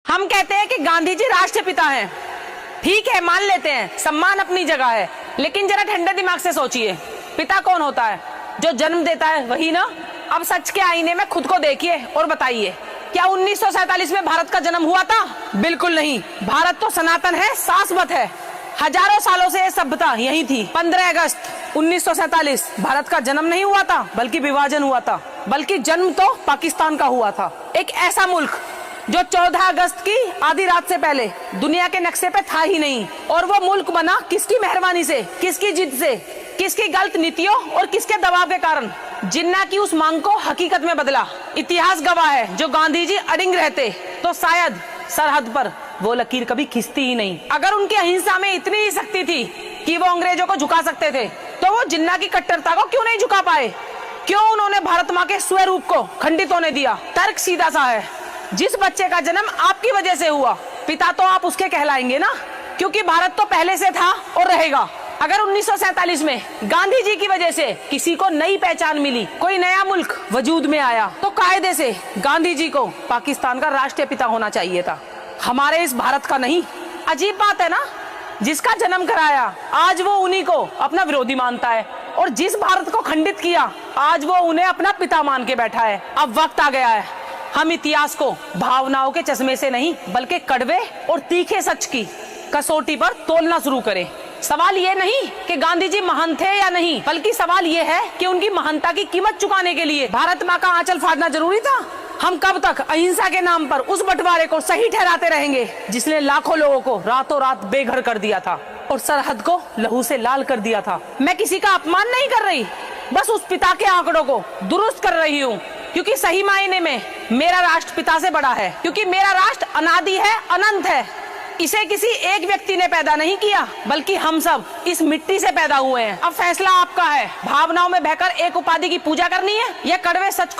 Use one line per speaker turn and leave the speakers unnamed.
हम कहते हैं कि गांधी जी राष्ट्रपिता हैं, ठीक है, मान लेते हैं, सम्मान अपनी जगह है, लेकिन जरा ठंडे दिमाग से सोचिए, पिता कौन होता है? जो जन्म देता है वही ना। अब सच के आईने में खुद को देखिए और बताइए, क्या 1947 में भारत का जन्म हुआ था? बिल्कुल नहीं। भारत तो सनातन है, शाश्वत है। हजारों सालों से ये सभ्यता यही थी। 15 अगस्त 1947 भारत का जन्म नहीं हुआ था, बल्कि विभाजन हुआ था। बल्कि जन्म तो पाकिस्तान का हुआ था, एक ऐसा मुल्क जो 14 अगस्त की आधी रात से पहले दुनिया के नक्शे पे था ही नहीं। और वो मुल्क बना किसकी मेहरबानी से, किसकी जिद से, किसकी गलत नीतियों और किसके दबाव के कारण? जिन्ना की उस मांग को हकीकत में बदला। इतिहास गवाह है, जो गांधी जी अडिंग रहते तो शायद सरहद पर वो लकीर कभी खिंचती ही नहीं। अगर उनकी अहिंसा में इतनी ही शक्ति थी कि वो अंग्रेजों को झुका सकते थे, तो वो जिन्ना की कट्टरता को क्यों नहीं झुका पाए? क्यों उन्होंने भारत माँ के स्वरूप को खंडित होने दिया? तर्क सीधा सा है, जिस बच्चे का जन्म आपकी वजह से हुआ, पिता तो आप उसके कहलाएंगे ना, क्योंकि भारत तो पहले से था और रहेगा। अगर 1947 में गांधी जी की वजह से किसी को नई पहचान मिली, कोई नया मुल्क वजूद में आया, तो कायदे से गांधी जी को पाकिस्तान का राष्ट्रीय पिता होना चाहिए था, हमारे इस भारत का नहीं। अजीब बात है ना, जिसका जन्म कराया आज वो उन्हीं को अपना विरोधी मानता है, और जिस भारत को खंडित किया आज वो उन्हें अपना पिता मान के बैठा है। अब वक्त आ गया है, हम इतिहास को भावनाओं के चश्मे से नहीं, बल्कि कड़वे और तीखे सच की कसौटी पर तोलना शुरू करें। सवाल ये नहीं कि गांधी जी महान थे या नहीं, बल्कि सवाल ये है कि उनकी महानता की कीमत चुकाने के लिए भारत माँ का आंचल फाड़ना जरूरी था। हम कब तक अहिंसा के नाम पर उस बंटवारे को सही ठहराते रहेंगे जिसने लाखों लोगों को रातों रात बेघर कर दिया था और सरहद को लहू से लाल कर दिया था? मैं किसी का अपमान नहीं कर रही, बस उस पिता के आंकड़ों को दुरुस्त कर रही हूँ, क्योंकि सही मायने में मेरा राष्ट्र पिता से बड़ा है, क्योंकि मेरा राष्ट्र अनादि है, अनंत है। इसे किसी एक व्यक्ति ने पैदा नहीं किया, बल्कि हम सब इस मिट्टी से पैदा हुए हैं। अब फैसला आपका है, भावनाओं में बहकर एक उपाधि की पूजा करनी है या कड़वे सच